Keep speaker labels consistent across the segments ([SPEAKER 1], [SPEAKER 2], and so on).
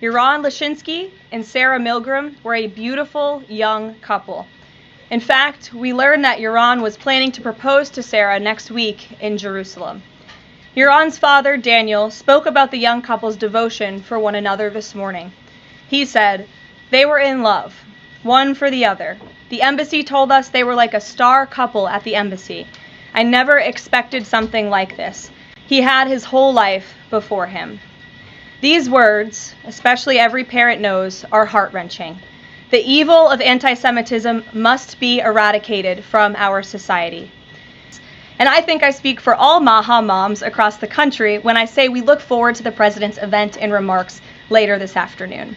[SPEAKER 1] Yaron Lashinsky and Sarah Milgram were a beautiful young couple. In fact, we learned that Yaron was planning to propose to Sarah next week in Jerusalem. Yaron's father, Daniel, spoke about the young couple's devotion for one another this morning. He said, "They were in love, one for the other. The embassy told us they were like a star couple at the embassy. I never expected something like this. He had his whole life before him." These words, especially every parent knows, are heart-wrenching. The evil of anti-Semitism must be eradicated from our society. And I think I speak for all MAHA moms across the country when I say we look forward to the president's event and remarks later this afternoon.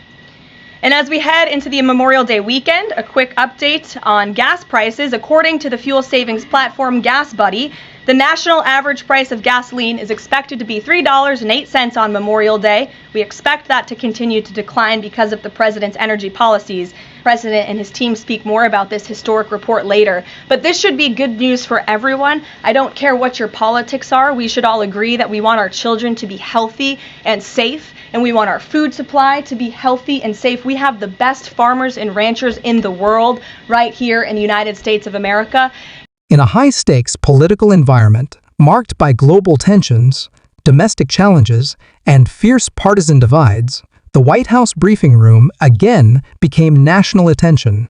[SPEAKER 1] And as we head into the Memorial Day weekend, a quick update on gas prices. According to the fuel savings platform Gas Buddy, the national average price of gasoline is expected to be $3.08 on Memorial Day. We expect that to continue to decline because of the president's energy policies. The president and his team speak more about this historic report later. But this should be good news for everyone. I don't care what your politics are. We should all agree that we want our children to be healthy and safe, and we want our food supply to be healthy and safe. We have the best farmers and ranchers in the world right here in the United States of America.
[SPEAKER 2] In a high-stakes political environment marked by global tensions, domestic challenges, and fierce partisan divides, the White House briefing room again became national attention.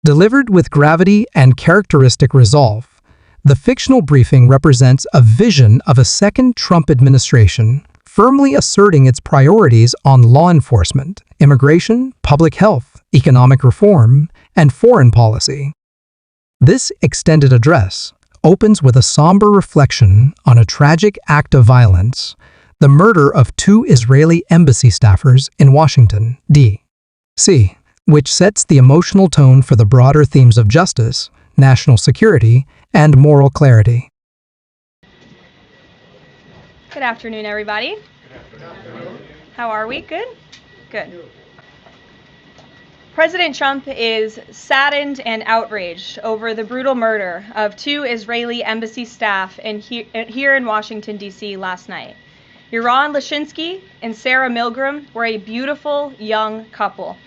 [SPEAKER 2] Delivered with gravity and characteristic resolve, the fictional briefing represents a vision of a second Trump administration firmly asserting its priorities on law enforcement, immigration, public health, economic reform, and foreign policy. This extended address opens with a somber reflection on a tragic act of violence, the murder of 2 Israeli embassy staffers in Washington, D.C., which sets the emotional tone for the broader themes of justice, national security, and moral clarity.
[SPEAKER 1] Good afternoon, everybody.
[SPEAKER 3] Good afternoon.
[SPEAKER 1] How are we? Good? Good. President Trump is saddened and outraged over the brutal murder of 2 Israeli embassy staff here in Washington, D.C. last night. Yaron Lashinsky and Sarah Milgram were a beautiful young couple.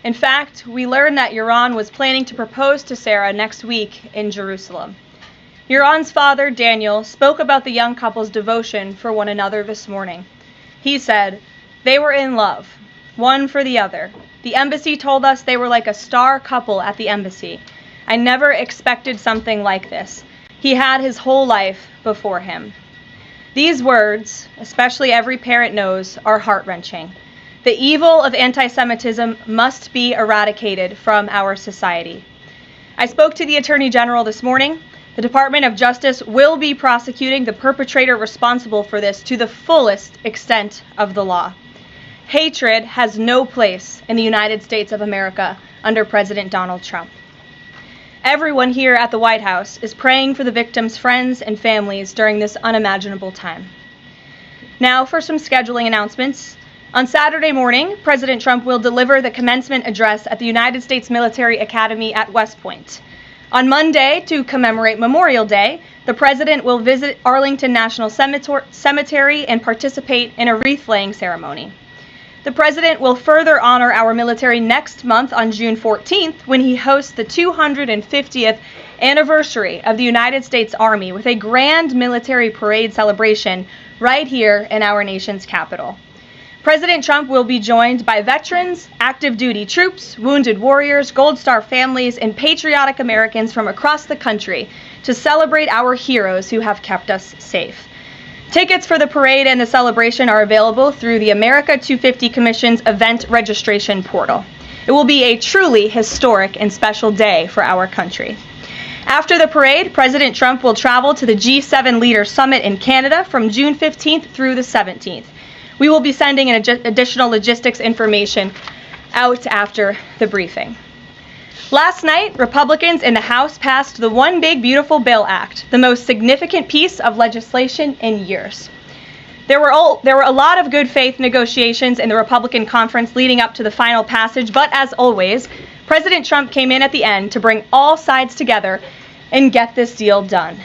[SPEAKER 1] In fact, we learned that Yaron was planning to propose to Sarah next week in Jerusalem. Yaron's father, Daniel, spoke about the young couple's devotion for one another this morning. He said, "They were in love, one for the other. The embassy told us they were like a star couple at the embassy. I never expected something like this. He had his whole life before him." These words, especially every parent knows, are heart-wrenching. The evil of anti-Semitism must be eradicated from our society. I spoke to the Attorney General this morning. The Department of Justice will be prosecuting the perpetrator responsible for this to the fullest extent of the law. Hatred has no place in the United States of America under President Donald Trump. Everyone here at the White House is praying for the victims' friends and families during this unimaginable time. Now for some scheduling announcements. On Saturday morning, President Trump will deliver the commencement address at the United States Military Academy at West Point. On Monday, to commemorate Memorial Day, the President will visit Arlington National Cemetery and participate in a wreath-laying ceremony. The President will further honor our military next month on June 14th when he hosts the 250th anniversary of the United States Army with a grand military parade celebration right here in our nation's capital. President Trump will be joined by veterans, active duty troops, wounded warriors, Gold Star families, and patriotic Americans from across the country to celebrate our heroes who have kept us safe. Tickets for the parade and the celebration are available through the America 250 Commission's event registration portal. It will be a truly historic and special day for our country. After the parade, President Trump will travel to the G7 Leaders Summit in Canada from June 15th through the 17th. We will be sending additional logistics information out after the briefing. Last night, Republicans in the House passed the One Big Beautiful Bill Act, the most significant piece of legislation in years. There were a lot of good faith negotiations in the Republican conference leading up to the final passage, but as always, President Trump came in at the end to bring all sides together and get this deal done.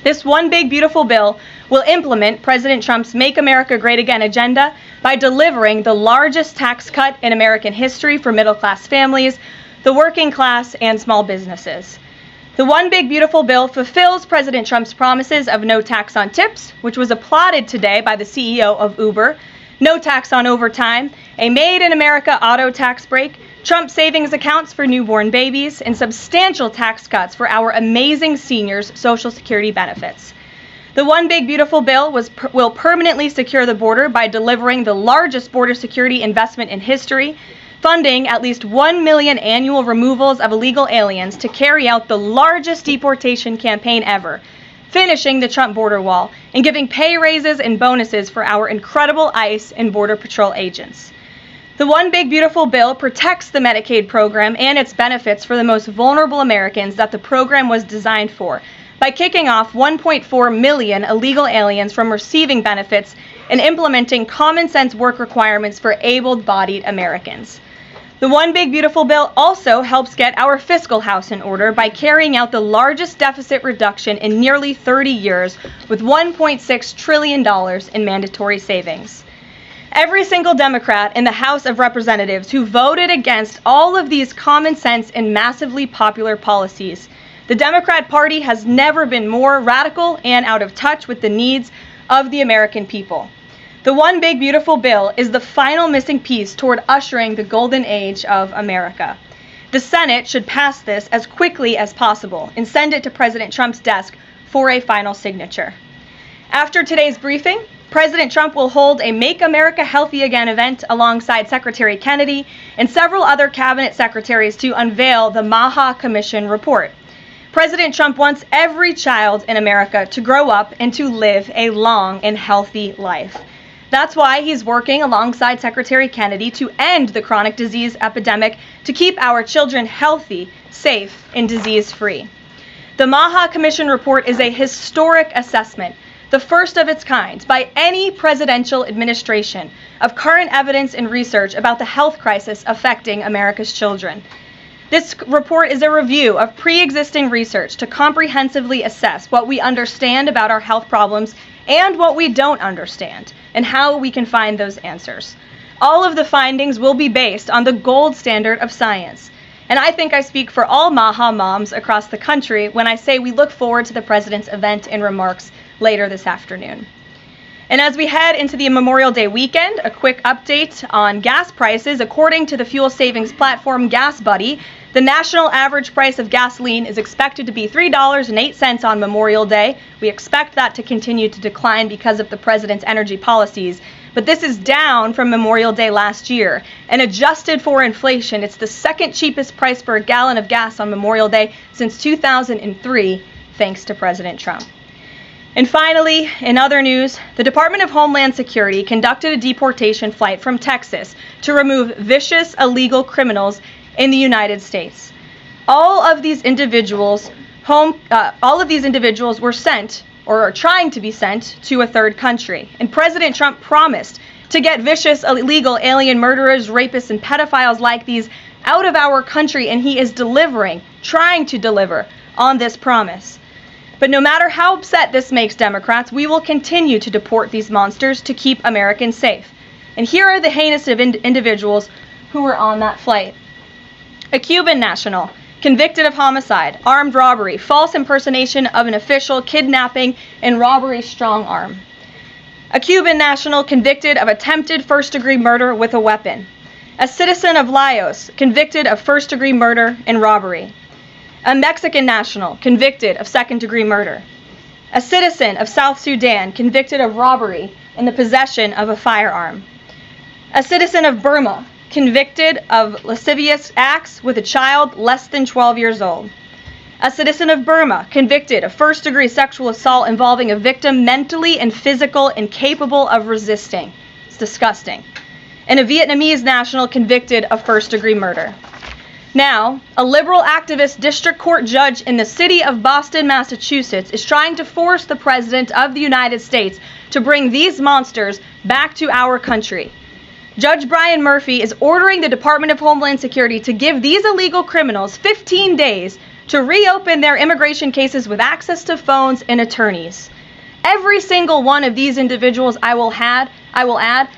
[SPEAKER 1] This one big beautiful bill will implement President Trump's Make America Great Again agenda by delivering the largest tax cut in American history for middle-class families, the working class, and small businesses. The one big beautiful bill fulfills President Trump's promises of no tax on tips, which was applauded today by the CEO of Uber, no tax on overtime, a Made in America auto tax break, Trump savings accounts for newborn babies, and substantial tax cuts for our amazing seniors' Social Security benefits. The one big beautiful bill will permanently secure the border by delivering the largest border security investment in history, funding at least 1 million annual removals of illegal aliens to carry out the largest deportation campaign ever, finishing the Trump border wall, and giving pay raises and bonuses for our incredible ICE and Border Patrol agents. The one big beautiful bill protects the Medicaid program and its benefits for the most vulnerable Americans that the program was designed for by kicking off 1.4 million illegal aliens from receiving benefits and implementing common sense work requirements for able-bodied Americans. The one big beautiful bill also helps get our fiscal house in order by carrying out the largest deficit reduction in nearly 30 years with $1.6 trillion in mandatory savings. Every single Democrat in the House of Representatives who voted against all of these common sense and massively popular policies. The Democrat Party has never been more radical and out of touch with the needs of the American people. The one big beautiful bill is the final missing piece toward ushering the golden age of America. The Senate should pass this as quickly as possible and send it to President Trump's desk for a final signature. After today's briefing, President Trump will hold a Make America Healthy Again event alongside Secretary Kennedy and several other cabinet secretaries to unveil the MAHA Commission report. President Trump wants every child in America to grow up and to live a long and healthy life. That's why he's working alongside Secretary Kennedy to end the chronic disease epidemic to keep our children healthy, safe, and disease-free. The MAHA Commission report is a historic assessment, the first of its kind by any presidential administration, of current evidence and research about the health crisis affecting America's children. This report is a review of pre-existing research to comprehensively assess what we understand about our health problems and what we don't understand, and how we can find those answers. All of the findings will be based on the gold standard of science. And I think I speak for all MAHA moms across the country when I say we look forward to the president's event and remarks later this afternoon. And as we head into the Memorial Day weekend, a quick update on gas prices. According to the fuel savings platform Gas Buddy, the national average price of gasoline is expected to be $3.08 on Memorial Day. We expect that to continue to decline because of the president's energy policies. But this is down from Memorial Day last year. And adjusted for inflation, it's the second cheapest price per gallon of gas on Memorial Day since 2003, thanks to President Trump. And finally, in other news, the Department of Homeland Security conducted a deportation flight from Texas to remove vicious illegal criminals in the United States. All of these individuals were sent, or are trying to be sent, to a third country. And President Trump promised to get vicious illegal alien murderers, rapists, and pedophiles like these out of our country, and he is trying to deliver on this promise. But no matter how upset this makes Democrats, we will continue to deport these monsters to keep Americans safe. And here are the heinous individuals who were on that flight. A Cuban national, convicted of homicide, armed robbery, false impersonation of an official, kidnapping, and robbery strong arm. A Cuban national convicted of attempted first-degree murder with a weapon. A citizen of Laos convicted of first-degree murder and robbery. A Mexican national convicted of second-degree murder. A citizen of South Sudan convicted of robbery and the possession of a firearm. A citizen of Burma convicted of lascivious acts with a child less than 12 years old. A citizen of Burma convicted of first-degree sexual assault involving a victim mentally and physically incapable of resisting. It's disgusting. And a Vietnamese national convicted of first-degree murder. Now, a liberal activist district court judge in the city of Boston, Massachusetts, is trying to force the President of the United States to bring these monsters back to our country. Judge Brian Murphy is ordering the Department of Homeland Security to give these illegal criminals 15 days to reopen their immigration cases with access to phones and attorneys. Every single one of these individuals, I will add,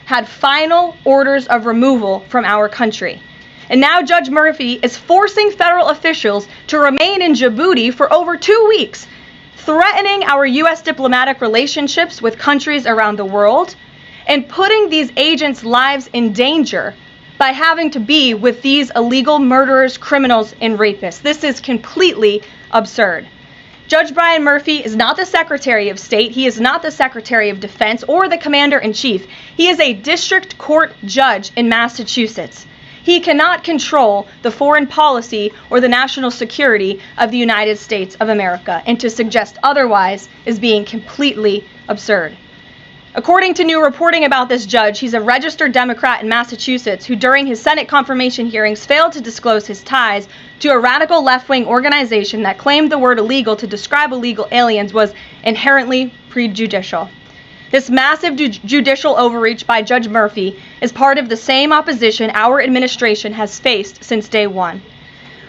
[SPEAKER 1] had final orders of removal from our country. And now Judge Murphy is forcing federal officials to remain in Djibouti for over 2 weeks, threatening our U.S. diplomatic relationships with countries around the world, and putting these agents' lives in danger by having to be with these illegal murderers, criminals, and rapists. This is completely absurd. Judge Brian Murphy is not the Secretary of State. He is not the Secretary of Defense or the Commander-in-Chief. He is a district court judge in Massachusetts. He cannot control the foreign policy or the national security of the United States of America, and to suggest otherwise is being completely absurd. According to new reporting about this judge, he's a registered Democrat in Massachusetts who during his Senate confirmation hearings failed to disclose his ties to a radical left-wing organization that claimed the word illegal to describe illegal aliens was inherently prejudicial. This massive judicial overreach by Judge Murphy is part of the same opposition our administration has faced since day one.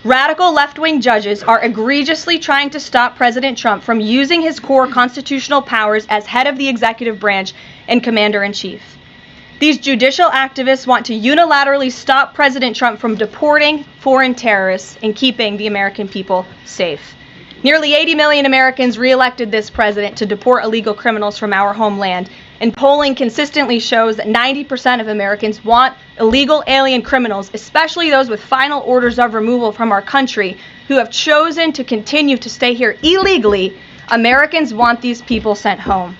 [SPEAKER 1] Radical left-wing judges are egregiously trying to stop President Trump from using his core constitutional powers as head of the executive branch and commander-in-chief. These judicial activists want to unilaterally stop President Trump from deporting foreign terrorists and keeping the American people safe. Nearly 80 million Americans re-elected this president to deport illegal criminals from our homeland, and polling consistently shows that 90% of Americans want illegal alien criminals, especially those with final orders of removal from our country, who have chosen to continue to stay here illegally. Americans want these people sent home.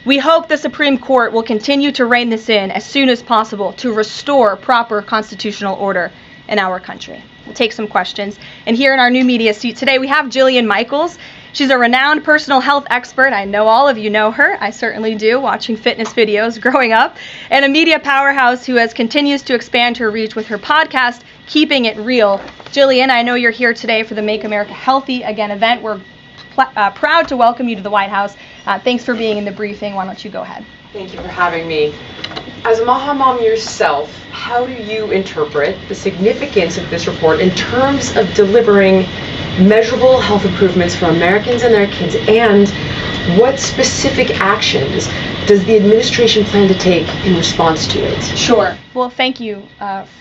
[SPEAKER 1] We hope the Supreme Court will continue to rein this in as soon as possible to restore proper constitutional order in our country. We'll take some questions. And here in our new media seat today, we have Jillian Michaels. She's a renowned personal health expert. I know all of you know her. I certainly do, watching fitness videos growing up. And a media powerhouse who continues to expand her reach with her podcast, Keeping It Real. Jillian, I know you're here today for the Make America Healthy Again event. We're proud to welcome you to the White House. Thanks for being in the briefing. Why don't you go ahead?
[SPEAKER 3] Thank you for having me. As a MAHA mom yourself, how do you interpret the significance of this report in terms of delivering measurable health improvements for Americans and their kids, and what specific actions does the administration plan to take in response to it?
[SPEAKER 1] Sure. Well, thank you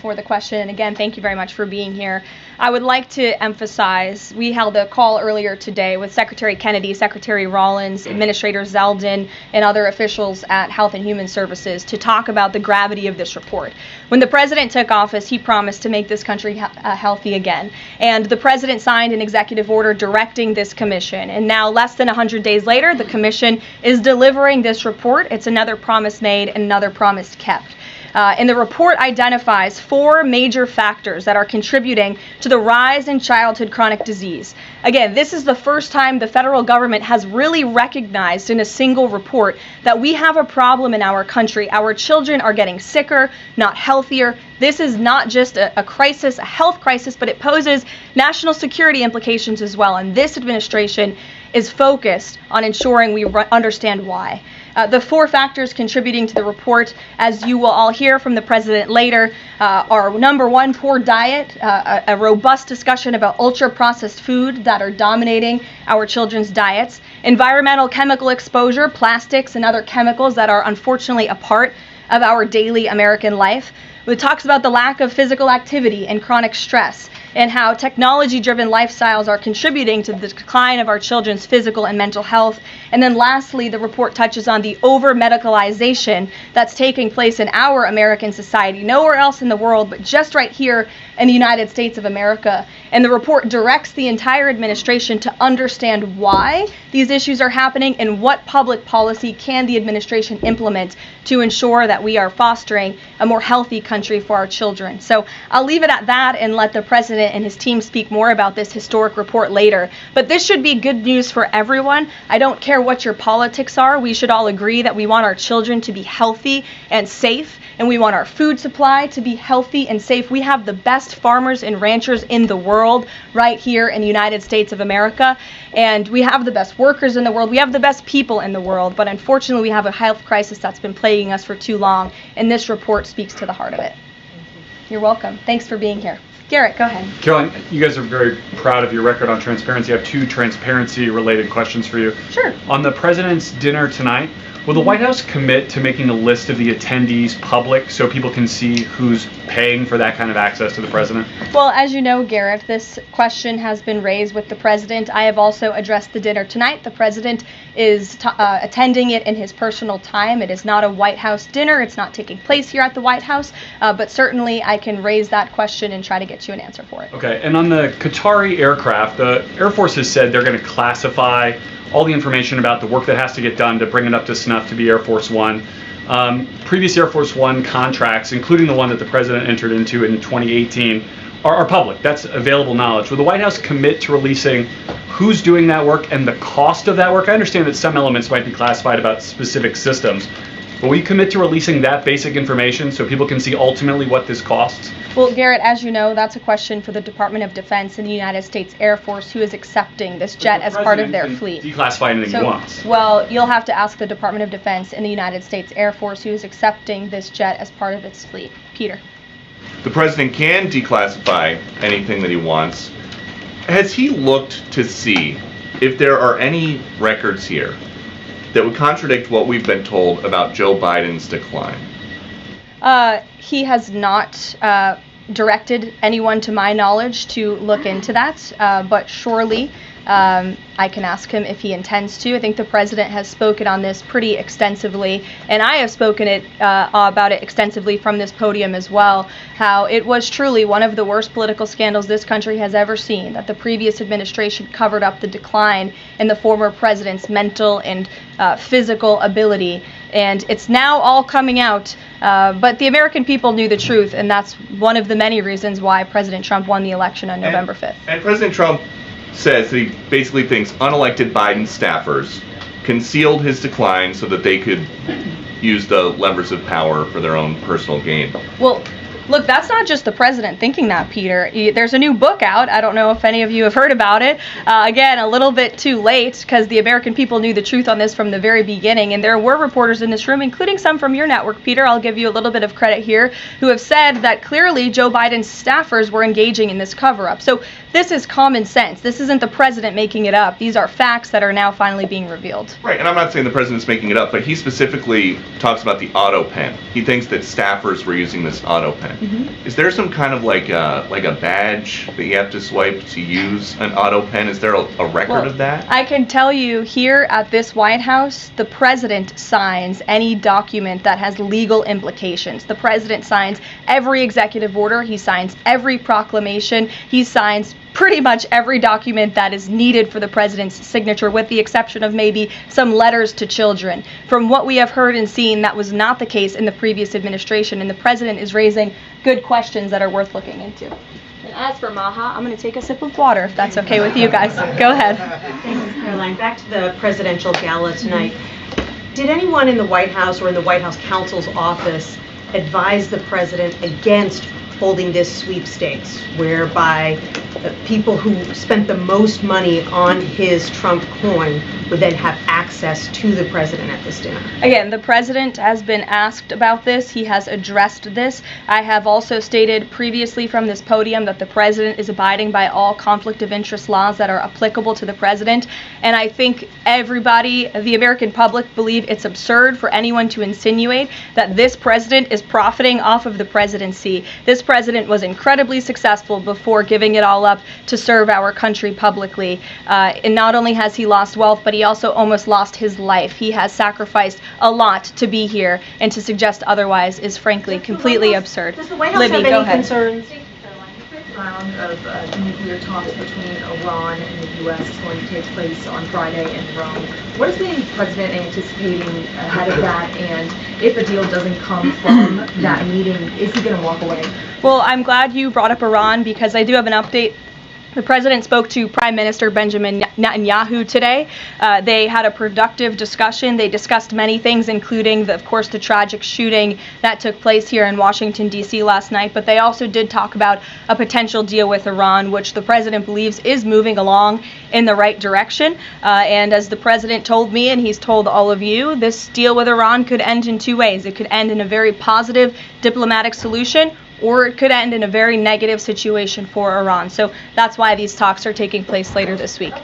[SPEAKER 1] for the question. And again, thank you very much for being here. I would like to emphasize, we held a call earlier today with Secretary Kennedy, Secretary Rollins, Administrator Zeldin, and other officials at Health and Human Services to talk about the gravity of this report. When the president took office, he promised to make this country healthy again. And the president signed an executive order directing this commission. And now, less than 100 days later, the commission is delivering this report. It's another promise made and another promise kept. And the report identifies 4 major factors that are contributing to the rise in childhood chronic disease. Again, this is the first time the federal government has really recognized in a single report that we have a problem in our country. Our children are getting sicker, not healthier. This is not just a crisis, a health crisis, but it poses national security implications as well. And this administration is focused on ensuring we understand why. The 4 factors contributing to the report, as you will all hear from the president later, are number 1, poor diet, a robust discussion about ultra-processed food that are dominating our children's diets, environmental chemical exposure, plastics and other chemicals that are unfortunately a part of our daily American life. It talks about the lack of physical activity and chronic stress, and how technology-driven lifestyles are contributing to the decline of our children's physical and mental health. And then lastly, the report touches on the over-medicalization that's taking place in our American society, nowhere else in the world, but just right here in the United States of America. And the report directs the entire administration to understand why these issues are happening and what public policy can the administration implement to ensure that we are fostering a more healthy country for our children. So I'll leave it at that and let the president President and his team speak more about this historic report later. But this should be good news for everyone. I don't care what your politics are. We should all agree that we want our children to be healthy and safe, and we want our food supply to be healthy and safe. We have the best farmers and ranchers in the world right here in the United States of America, and we have the best workers in the world. We have the best people in the world, but unfortunately we have a health crisis that's been plaguing us for too long, and this report speaks to the heart of it. You're welcome. Thanks for being here. Garrett, go ahead.
[SPEAKER 4] Karoline, you guys are very proud of your record on transparency. I have two transparency-related questions for you.
[SPEAKER 1] Sure.
[SPEAKER 4] On the president's dinner tonight, will the White House commit to making a list of the attendees public so people can see who's paying for that kind of access to the president?
[SPEAKER 1] Well, as you know, Garrett, this question has been raised with the president. I have also addressed the dinner tonight. The president is attending it in his personal time. It is not a White House dinner. It's not taking place here at the White House, but certainly I can raise that question and try to get you an answer for it.
[SPEAKER 4] Okay, and on the Qatari aircraft, the Air Force has said they're going to classify all the information about the work that has to get done to bring it up to snuff to be Air Force One. Previous Air Force One contracts, including the one that the president entered into in 2018, are public. That's available knowledge. Will the White House commit to releasing who's doing that work and the cost of that work? I understand that some elements might be classified about specific systems, but will you commit to releasing that basic information so people can see ultimately what this costs?
[SPEAKER 1] Well, Garrett, as you know, that's a question for the Department of Defense and the United States Air Force, who is accepting this jet as part of their fleet.
[SPEAKER 4] Declassify anything he wants.
[SPEAKER 1] Well, you'll have to ask the Department of Defense and the United States Air Force, who is accepting this jet as part of its fleet. Peter.
[SPEAKER 5] The president can declassify anything that he wants. Has he looked to see if there are any records here that would contradict what we've been told about Joe Biden's decline?
[SPEAKER 1] He has not directed anyone, to my knowledge, to look into that, but surely I can ask him if he intends to. I think the president has spoken on this pretty extensively, and I have spoken about it extensively from this podium as well, how it was truly one of the worst political scandals this country has ever seen, that the previous administration covered up the decline in the former president's mental and physical ability. And it's now all coming out, but the American people knew the truth, and that's one of the many reasons why President Trump won the election on November 5th.
[SPEAKER 5] And President Trump says that he basically thinks unelected Biden staffers concealed his decline so that they could use the levers of power for their own personal gain.
[SPEAKER 1] Well, look, that's not just the president thinking that, Peter. There's a new book out. I don't know if any of you have heard about it. Again, a little bit too late, because the American people knew the truth on this from the very beginning. And there were reporters in this room, including some from your network, Peter, I'll give you a little bit of credit here, who have said that clearly Joe Biden's staffers were engaging in this cover-up. So this is common sense. This isn't the president making it up. These are facts that are now finally being revealed.
[SPEAKER 5] Right, and I'm not saying the president's making it up, but he specifically talks about the auto pen. He thinks that staffers were using this auto pen. Mm-hmm. Is there some kind of like a badge that you have to swipe to use an auto pen? Is there a record of that?
[SPEAKER 1] I can tell you here at this White House, the president signs any document that has legal implications. The president signs every executive order. He signs every proclamation. He signs pretty much every document that is needed for the president's signature, with the exception of maybe some letters to children. From what we have heard and seen, that was not the case in the previous administration, and the president is raising good questions that are worth looking into. And as for MAHA, I'm going to take a sip of water, if that's okay with you guys. Go ahead.
[SPEAKER 6] Thanks, Karoline. Back to the presidential gala tonight. Did anyone in the White House or in the White House counsel's office advise the president against holding this sweepstakes, whereby people who spent the most money on his Trump coin would then have access to the president at this dinner?
[SPEAKER 1] Again, the president has been asked about this. He has addressed this. I have also stated previously from this podium that the president is abiding by all conflict of interest laws that are applicable to the president. And I think everybody, the American public, believe it's absurd for anyone to insinuate that this president is profiting off of the presidency. This president was incredibly successful before giving it all up to serve our country publicly. And not only has he lost wealth, but he also almost lost his life. He has sacrificed a lot to be here, and to suggest otherwise is frankly completely absurd.
[SPEAKER 6] Does the White House have any concerns?
[SPEAKER 7] round of nuclear talks between Iran and the U.S. is going to take place on Friday in Rome. What is the president anticipating ahead of that? And if a deal doesn't come from that meeting, is he going to walk away?
[SPEAKER 1] Well, I'm glad you brought up Iran because I do have an update. The president spoke to Prime Minister Benjamin Netanyahu today. They had a productive discussion. They discussed many things, including, of course, the tragic shooting that took place here in Washington, D.C. last night. But they also did talk about a potential deal with Iran, which the president believes is moving along in the right direction. And as the president told me, and he's told all of you, this deal with Iran could end in two ways. It could end in a very positive diplomatic solution, or it could end in a very negative situation for Iran. So that's why these talks are taking place later this week.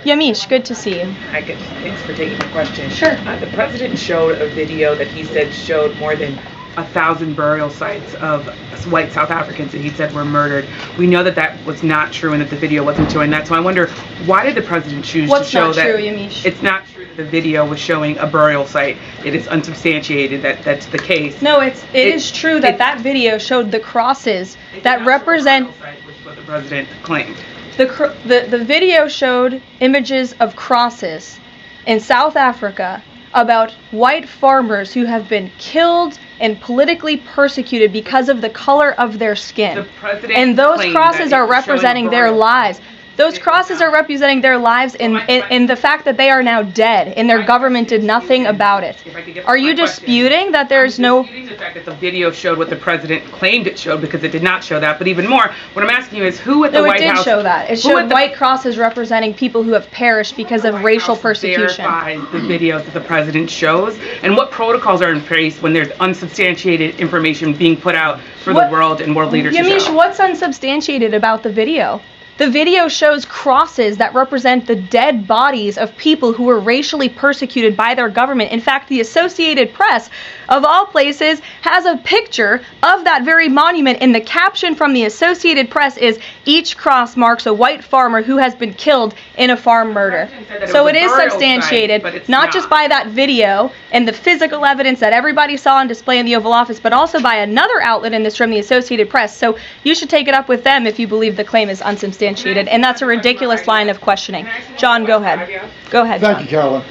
[SPEAKER 1] Yamish, good to see you.
[SPEAKER 8] Hi, good. Thanks for taking the question.
[SPEAKER 1] Sure.
[SPEAKER 8] The president showed a video that he said showed more than 1,000 burial sites of white South Africans that he said were murdered. We know that that was not true and that the video wasn't showing that. So I wonder, why did the president choose to show that?
[SPEAKER 1] What's not true, Yamish?
[SPEAKER 8] It's not true that the video was showing a burial site. It is unsubstantiated that that's the case.
[SPEAKER 1] No, it is true that that video showed the crosses that represent.
[SPEAKER 8] Which is what the president claimed.
[SPEAKER 1] The video showed images of crosses in South Africa about white farmers who have been killed and politically persecuted because of the color of their skin. And those crosses are representing their lives. Those crosses are representing their lives in the fact that they are now dead and their government did nothing about it. Are you disputing that there's no...
[SPEAKER 8] I'm disputing the fact that the video showed what the president claimed it showed, because it did not show that. But even more, what I'm asking you is who at the White House...
[SPEAKER 1] No, it did show that. It showed white crosses representing people who have perished because of racial persecution.
[SPEAKER 8] Verifies the videos that the president shows, and what protocols are in place when there's unsubstantiated information being put out for the world and world leaders to show?
[SPEAKER 1] Yamish, what's unsubstantiated about the video? The video shows crosses that represent the dead bodies of people who were racially persecuted by their government. In fact, the Associated Press, of all places, has a picture of that very monument, and the caption from the Associated Press is, "Each cross marks a white farmer who has been killed in a farm murder." So it is substantiated, not just by that video and the physical evidence that everybody saw on display in the Oval Office, but also by another outlet in this room, the Associated Press. So you should take it up with them if you believe the claim is unsubstantiated. And that's a ridiculous line of questioning. John, go ahead. Go ahead, John.
[SPEAKER 9] Thank you, Karoline.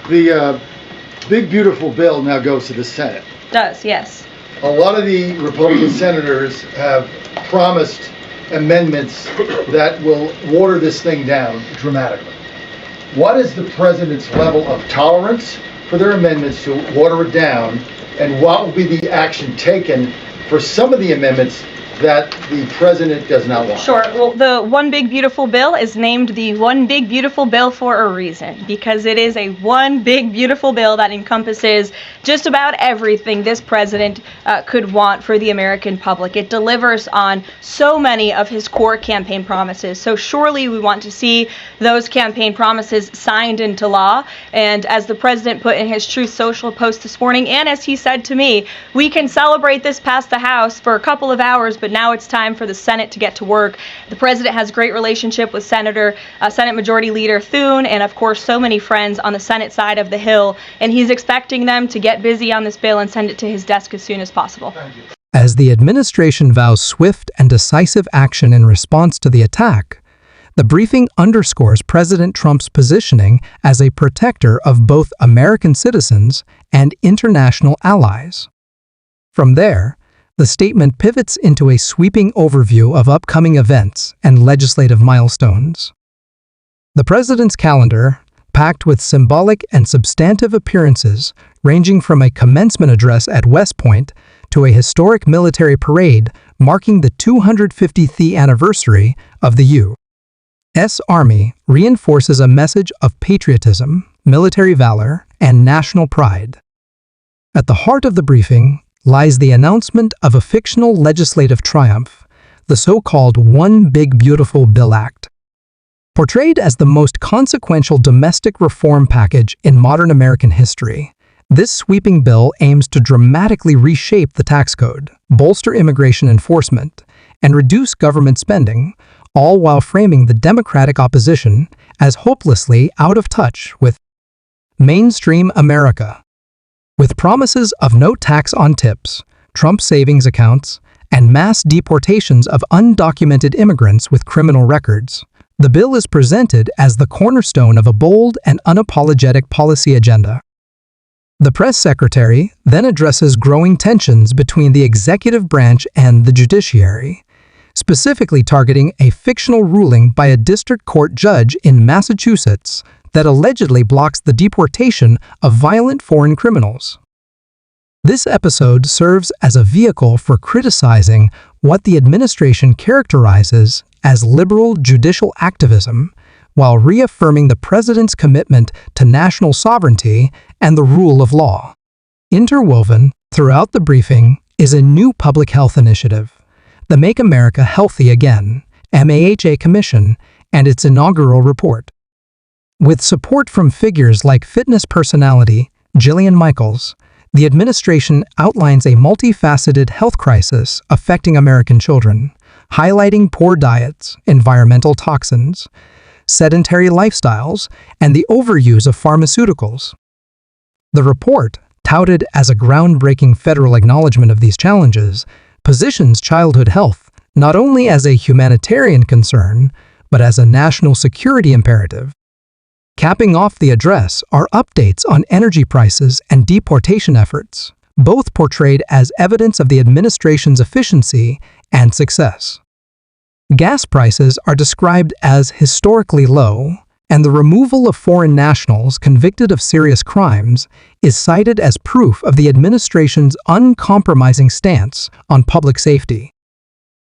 [SPEAKER 9] The big, beautiful bill now goes to the Senate.
[SPEAKER 1] Does, yes.
[SPEAKER 9] A lot of the Republican senators have promised amendments that will water this thing down dramatically. What is the president's level of tolerance for their amendments to water it down, and what will be the action taken for some of the amendments that the president does not want?
[SPEAKER 1] Sure. Well, the One Big Beautiful Bill is named the One Big Beautiful Bill for a reason, because it is a one big beautiful bill that encompasses just about everything this president could want for the American public. It delivers on so many of his core campaign promises. So surely we want to see those campaign promises signed into law. And as the president put in his Truth Social post this morning, and as he said to me, we can celebrate this past the House for a couple of hours, but now it's time for the Senate to get to work. The president has great relationship with Senate Majority Leader Thune, and of course so many friends on the Senate side of the Hill, and he's expecting them to get busy on this bill and send it to his desk as soon as possible.
[SPEAKER 2] As the administration vows swift and decisive action in response to the attack, the briefing underscores President Trump's positioning as a protector of both American citizens and international allies. From there, the statement pivots into a sweeping overview of upcoming events and legislative milestones. The president's calendar, packed with symbolic and substantive appearances ranging from a commencement address at West Point to a historic military parade marking the 250th anniversary of the U.S. Army, reinforces a message of patriotism, military valor, and national pride. At the heart of the briefing lies the announcement of a fictional legislative triumph, the so-called One Big Beautiful Bill Act. Portrayed as the most consequential domestic reform package in modern American history, this sweeping bill aims to dramatically reshape the tax code, bolster immigration enforcement, and reduce government spending, all while framing the Democratic opposition as hopelessly out of touch with mainstream America. With promises of no tax on tips, Trump savings accounts, and mass deportations of undocumented immigrants with criminal records. The bill is presented as the cornerstone of a bold and unapologetic policy agenda. The press secretary then addresses growing tensions between the executive branch and the judiciary, specifically targeting a fictional ruling by a district court judge in Massachusetts that allegedly blocks the deportation of violent foreign criminals. This episode serves as a vehicle for criticizing what the administration characterizes as liberal judicial activism, while reaffirming the president's commitment to national sovereignty and the rule of law. Interwoven throughout the briefing is a new public health initiative, the Make America Healthy Again (MAHA) Commission, and its inaugural report. With support from figures like fitness personality Jillian Michaels, the administration outlines a multifaceted health crisis affecting American children, highlighting poor diets, environmental toxins, sedentary lifestyles, and the overuse of pharmaceuticals. The report, touted as a groundbreaking federal acknowledgement of these challenges, positions childhood health not only as a humanitarian concern, but as a national security imperative. Capping off the address are updates on energy prices and deportation efforts, both portrayed as evidence of the administration's efficiency and success. Gas prices are described as historically low, and the removal of foreign nationals convicted of serious crimes is cited as proof of the administration's uncompromising stance on public safety.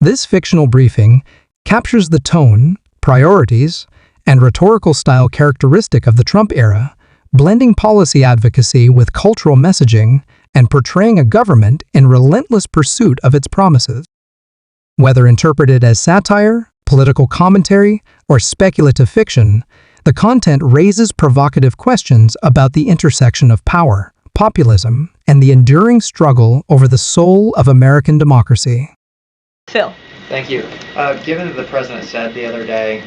[SPEAKER 2] This fictional briefing captures the tone, priorities, and rhetorical style characteristic of the Trump era, blending policy advocacy with cultural messaging and portraying a government in relentless pursuit of its promises. Whether interpreted as satire, political commentary, or speculative fiction, the content raises provocative questions about the intersection of power, populism, and the enduring struggle over the soul of American democracy.
[SPEAKER 1] Phil.
[SPEAKER 10] Thank you. Given that the president said the other day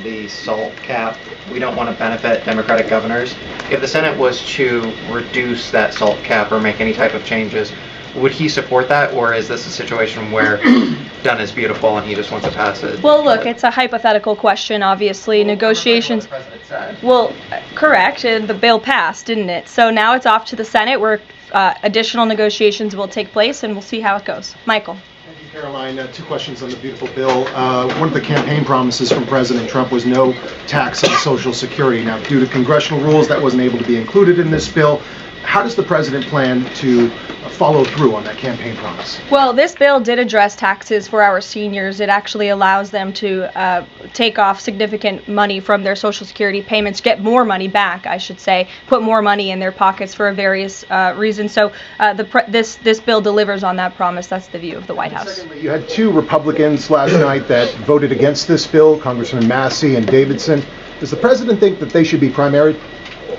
[SPEAKER 10] the SALT cap, we don't want to benefit Democratic governors, if the Senate was to reduce that SALT cap or make any type of changes, would he support that, or is this a situation where done is beautiful and he just wants to pass it?
[SPEAKER 1] Well, look, it's a hypothetical question, obviously. Negotiations.
[SPEAKER 10] What the president said.
[SPEAKER 1] Well, correct, and the bill passed, didn't it? So now it's off to the Senate where additional negotiations will take place, and we'll see how it goes. Michael.
[SPEAKER 11] Thank you, Karoline. Two questions on the beautiful bill. One of the campaign promises from President Trump was no tax on Social Security. Now, due to congressional rules, that wasn't able to be included in this bill. How does the president plan to follow through on that campaign promise?
[SPEAKER 1] Well, this bill did address taxes for our seniors. It actually allows them to take off significant money from their Social Security payments, get more money back, I should say, put more money in their pockets for various reasons. So this bill delivers on that promise. That's the view of the White House.
[SPEAKER 11] Secondly, you had two Republicans last night that voted against this bill, Congressman Massey and Davidson. Does the president think that they should be primaried?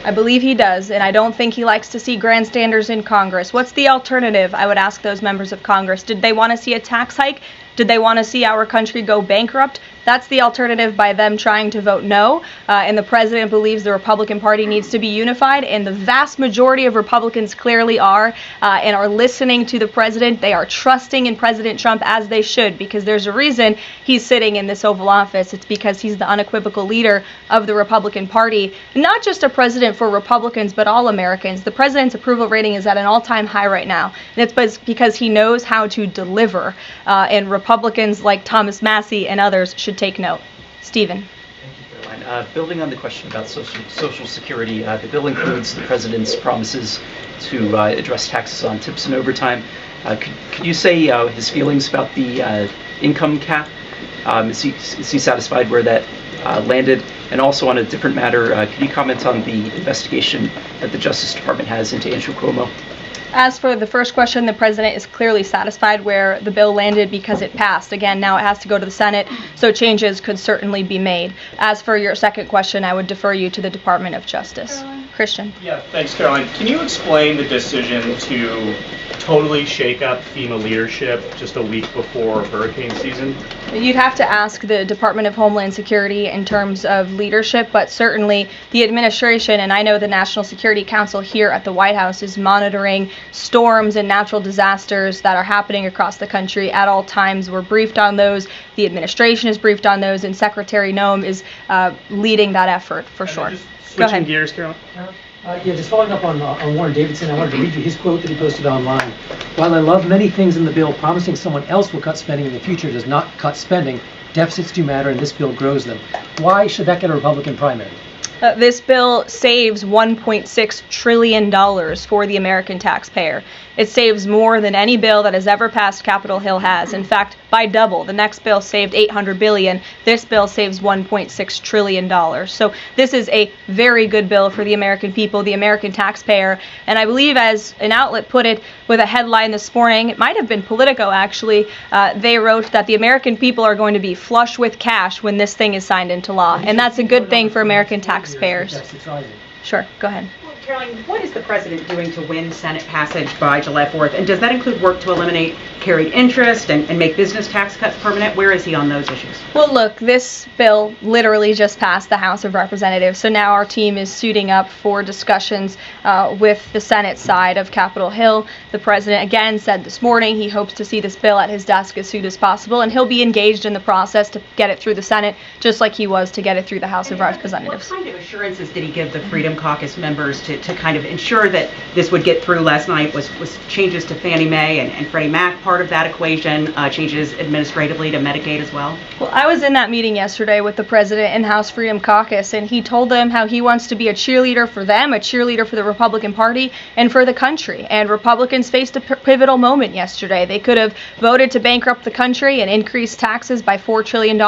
[SPEAKER 1] I believe he does, and I don't think he likes to see grandstanders in Congress. What's the alternative? I would ask those members of Congress. Did they want to see a tax hike? Did they want to see our country go bankrupt? That's the alternative by them trying to vote no. And the president believes the Republican Party needs to be unified, and the vast majority of Republicans clearly are, and are listening to the president. They are trusting in President Trump, as they should, because there's a reason he's sitting in this Oval Office. It's because he's the unequivocal leader of the Republican Party. Not just a president for Republicans, but all Americans. The president's approval rating is at an all-time high right now, and it's because he knows how to deliver, and Republicans like Thomas Massey and others should take note. Stephen.
[SPEAKER 12] Thank you, Karoline. Building on the question about Social Security, the bill includes the president's promises to address taxes on tips and overtime. Could you say his feelings about the income cap? Is he satisfied where that landed? And also on a different matter, could you comment on the investigation that the Justice Department has into Andrew Cuomo?
[SPEAKER 1] As for the first question, the president is clearly satisfied where the bill landed because it passed. Again, now it has to go to the Senate, so changes could certainly be made. As for your second question, I would defer you to the Department of Justice. Christian.
[SPEAKER 13] Yeah, thanks, Caroline. Can you explain the decision to totally shake up FEMA leadership just a week before hurricane season?
[SPEAKER 1] You'd have to ask the Department of Homeland Security in terms of leadership, but certainly the administration, and I know the National Security Council here at the White House is monitoring storms and natural disasters that are happening across the country at all times. We're briefed on those, the administration is briefed on those, and Secretary Noem is leading that effort for sure.
[SPEAKER 13] Switching gears, Karoline.
[SPEAKER 14] Yeah, just following up on Warren Davidson, I wanted to read you his quote that he posted online. While I love many things in the bill, promising someone else will cut spending in the future does not cut spending. Deficits do matter, and this bill grows them. Why should that get a Republican primary?
[SPEAKER 1] This bill saves $1.6 trillion for the American taxpayer. It saves more than any bill that has ever passed Capitol Hill has. In fact, by double. The next bill saved $800 billion. This bill saves $1.6 trillion. So this is a very good bill for the American people, the American taxpayer. And I believe, as an outlet put it with a headline this morning, it might have been Politico actually, they wrote that the American people are going to be flush with cash when this thing is signed into law. And that's a good thing for American taxpayers. Sure, go ahead.
[SPEAKER 15] Karoline, what is the president doing to win Senate passage by July 4th? And does that include work to eliminate carried interest and make business tax cuts permanent? Where is he on those issues?
[SPEAKER 1] Well, look, this bill literally just passed the House of Representatives, so now our team is suiting up for discussions with the Senate side of Capitol Hill. The president again said this morning he hopes to see this bill at his desk as soon as possible, and he'll be engaged in the process to get it through the Senate, just like he was to get it through the House of Representatives.
[SPEAKER 15] What kind of assurances did he give the Freedom Caucus members to kind of ensure that this would get through last night? Was changes to Fannie Mae and Freddie Mac part of that equation, changes administratively to Medicaid as well?
[SPEAKER 1] Well, I was in that meeting yesterday with the president and House Freedom Caucus, and he told them how he wants to be a cheerleader for them, a cheerleader for the Republican Party, and for the country. And Republicans faced a pivotal moment yesterday. They could have voted to bankrupt the country and increase taxes by $4 trillion,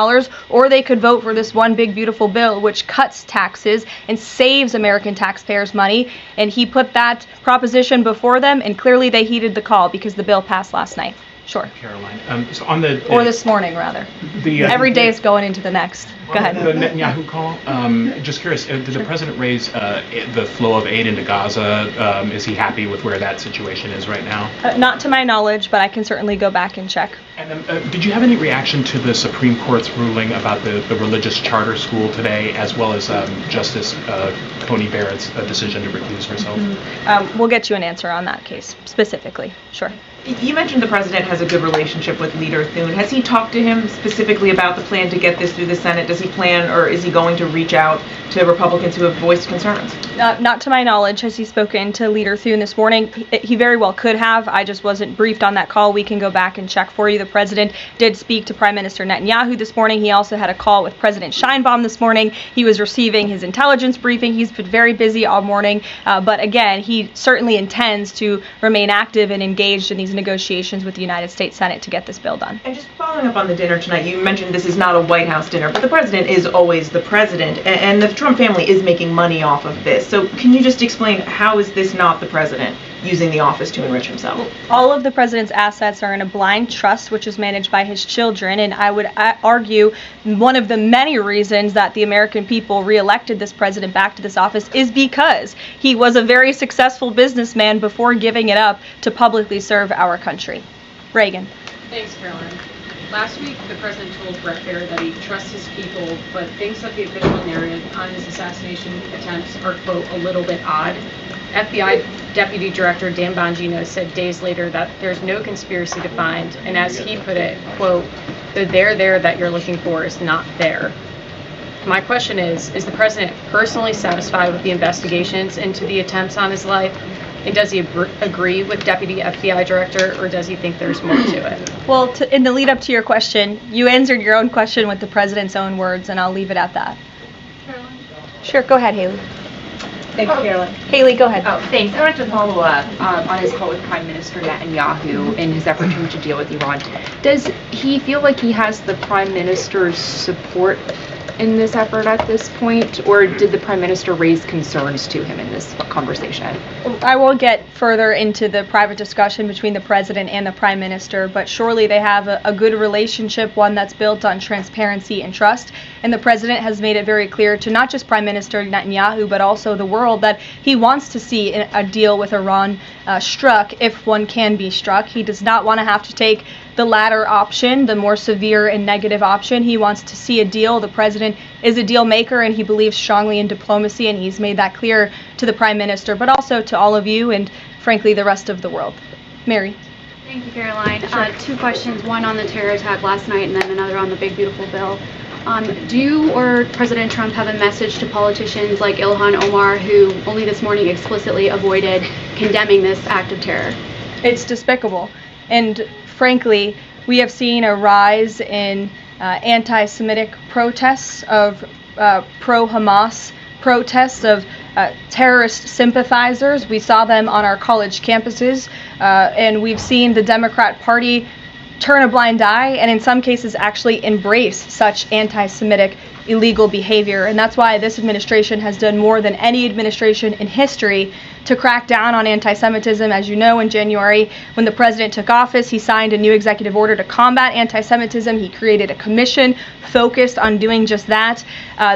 [SPEAKER 1] or they could vote for this one big beautiful bill which cuts taxes and saves American taxpayers money. And he put that proposition before them, and clearly they heeded the call because the bill passed last night. Sure.
[SPEAKER 13] Caroline, so on the
[SPEAKER 1] or this morning rather. Every day is going into the next. Go ahead.
[SPEAKER 16] The Netanyahu call. Just curious, did the president raise the flow of aid into Gaza? Is he happy with where that situation is right now?
[SPEAKER 1] Not to my knowledge, but I can certainly go back and check.
[SPEAKER 16] And did you have any reaction to the Supreme Court's ruling about the religious charter school today, as well as Justice Coney Barrett's decision to recuse herself?
[SPEAKER 1] We'll get you an answer on that case specifically. Sure.
[SPEAKER 8] You mentioned the president has a good relationship with Leader Thune. Has he talked to him specifically about the plan to get this through the Senate? Does he plan, or is he going to reach out to Republicans who have voiced concerns?
[SPEAKER 1] Not to my knowledge. Has he spoken to Leader Thune this morning? He very well could have. I just wasn't briefed on that call. We can go back and check for you. The president did speak to Prime Minister Netanyahu this morning. He also had a call with President Sheinbaum this morning. He was receiving his intelligence briefing. He's been very busy all morning. But again, he certainly intends to remain active and engaged in these negotiations with the United States Senate to get this bill done.
[SPEAKER 8] And just following up on the dinner tonight, you mentioned this is not a White House dinner, but the president is always the president, and the Trump family is making money off of this. So can you just explain, how is this not the president using the office to enrich himself?
[SPEAKER 1] All of the president's assets are in a blind trust, which is managed by his children, and I would argue one of the many reasons that the American people reelected this president back to this office is because he was a very successful businessman before giving it up to publicly serve our country. Reagan.
[SPEAKER 17] Thanks, Caroline. Last week, the president told Brett Baer that he trusts his people, but thinks that the official narrative on his assassination attempts are, quote, a little bit odd. FBI Deputy Director Dan Bongino said days later that there's no conspiracy to find, and as he put it, quote, the there that you're looking for is not there. My question is the president personally satisfied with the investigations into the attempts on his life? And does he agree with Deputy FBI Director, or does he think there's more to it?
[SPEAKER 1] Well, in the lead up to your question, you answered your own question with the president's own words, and I'll leave it at that. Sure, go ahead, Haley.
[SPEAKER 18] Thank you, Caroline.
[SPEAKER 1] Haley, go ahead.
[SPEAKER 18] Oh, thanks. I wanted to follow up on his call with Prime Minister Netanyahu in his effort to reach a deal with Iran. Does he feel like he has the Prime Minister's support in this effort at this point, or did the Prime Minister raise concerns to him in this conversation?
[SPEAKER 1] I won't get further into the private discussion between the President and the Prime Minister, but surely they have a good relationship, one that's built on transparency and trust. And the President has made it very clear to not just Prime Minister Netanyahu, but also the world, that he wants to see a deal with Iran struck, if one can be struck. He does not want to have to take the latter option, the more severe and negative option. He wants to see a deal. The President is a deal maker, and he believes strongly in diplomacy, and he's made that clear to the Prime Minister, but also to all of you and, frankly, the rest of the world. Mary.
[SPEAKER 19] Thank you, Caroline. Two questions, one on the terror attack last night and then another on the big, beautiful bill. Do you or President Trump have a message to politicians like Ilhan Omar, who only this morning explicitly avoided condemning this act of terror?
[SPEAKER 1] It's despicable. And frankly, we have seen a rise in anti-Semitic protests, of pro-Hamas protests, of terrorist sympathizers. We saw them on our college campuses, and we've seen the Democrat Party turn a blind eye and in some cases actually embrace such anti-Semitic illegal behavior. And that's why this administration has done more than any administration in history to crack down on anti-Semitism. As you know, in January, when the president took office, he signed a new executive order to combat anti-Semitism. He created a commission focused on doing just that.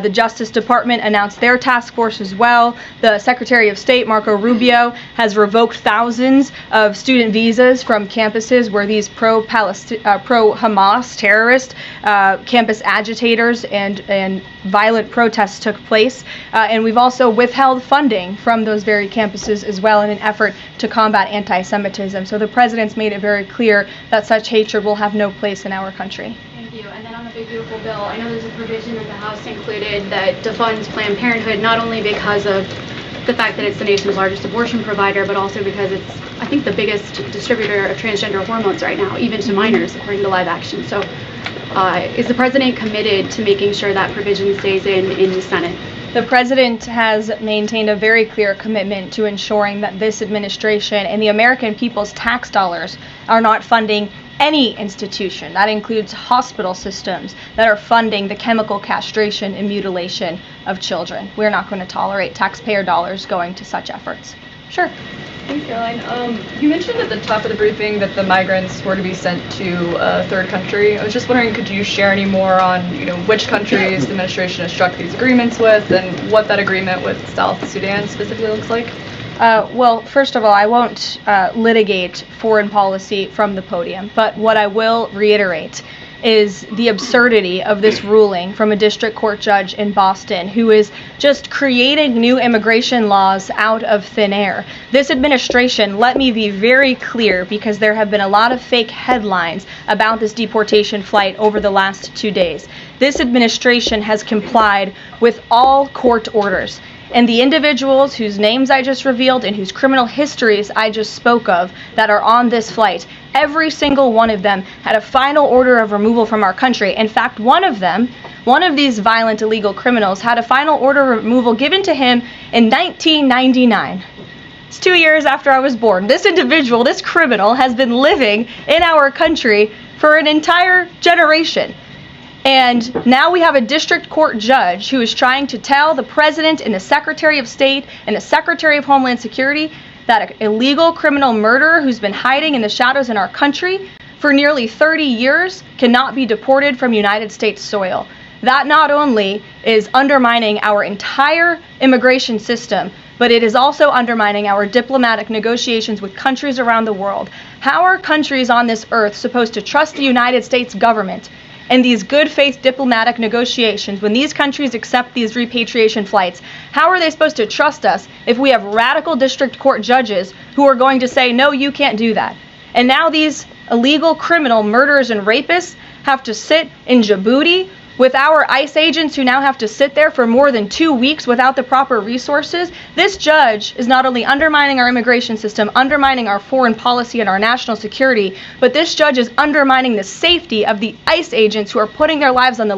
[SPEAKER 1] The Justice Department announced their task force as well. The Secretary of State, Marco Rubio, has revoked thousands of student visas from campuses where these pro-Hamas terrorist campus agitators and violent protests took place. And we've also withheld funding from those very campuses as well in an effort to combat anti-Semitism. So the president's made it very clear that such hatred will have no place in our country.
[SPEAKER 19] Thank you. And then on the big, beautiful bill, I know there's a provision that the House included that defunds Planned Parenthood, not only because of the fact that it's the nation's largest abortion provider, but also because it's, I think, the biggest distributor of transgender hormones right now, even to minors, according to Live Action. So is the president committed to making sure that provision stays in the Senate?
[SPEAKER 1] The president has maintained a very clear commitment to ensuring that this administration and the American people's tax dollars are not funding any institution. That includes hospital systems that are funding the chemical castration and mutilation of children. We're not going to tolerate taxpayer dollars going to such efforts. Sure.
[SPEAKER 20] Thanks, Caroline. You mentioned at the top of the briefing that the migrants were to be sent to a third country. I was just wondering, could you share any more on, which countries the administration has struck these agreements with and what that agreement with South Sudan specifically looks like?
[SPEAKER 1] Well, first of all, I won't litigate foreign policy from the podium, but what I will reiterate is the absurdity of this ruling from a district court judge in Boston who is just creating new immigration laws out of thin air. This administration, let me be very clear, because there have been a lot of fake headlines about this deportation flight over the last 2 days. This administration has complied with all court orders. And the individuals whose names I just revealed and whose criminal histories I just spoke of that are on this flight, every single one of them had a final order of removal from our country. In fact, one of these violent illegal criminals had a final order of removal given to him in 1999. It's 2 years after I was born. This individual, this criminal, has been living in our country for an entire generation. And now we have a district court judge who is trying to tell the president and the Secretary of State and the Secretary of Homeland Security that an illegal criminal murderer who's been hiding in the shadows in our country for nearly 30 years cannot be deported from United States soil. That not only is undermining our entire immigration system, but it is also undermining our diplomatic negotiations with countries around the world. How are countries on this earth supposed to trust the United States government and these good faith diplomatic negotiations when these countries accept these repatriation flights? How are they supposed to trust us if we have radical district court judges who are going to say, no, you can't do that? And now these illegal criminal murderers and rapists have to sit in Djibouti with our ICE agents who now have to sit there for more than 2 weeks without the proper resources. This judge is not only undermining our immigration system, undermining our foreign policy and our national security, but this judge is undermining the safety of the ICE agents who are putting their lives on the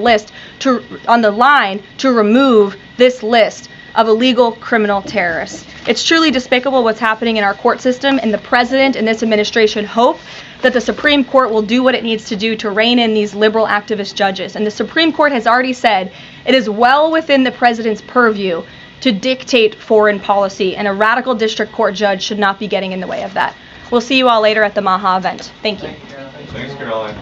[SPEAKER 1] line to remove this list of illegal criminal terrorists. It's truly despicable what's happening in our court system, and the president and this administration hope that the Supreme Court will do what it needs to do to rein in these liberal activist judges. And the Supreme Court has already said it is well within the president's purview to dictate foreign policy, and a radical district court judge should not be getting in the way of that. We'll see you all later at the MAHA event. Thank you.
[SPEAKER 5] Thanks, Karoline.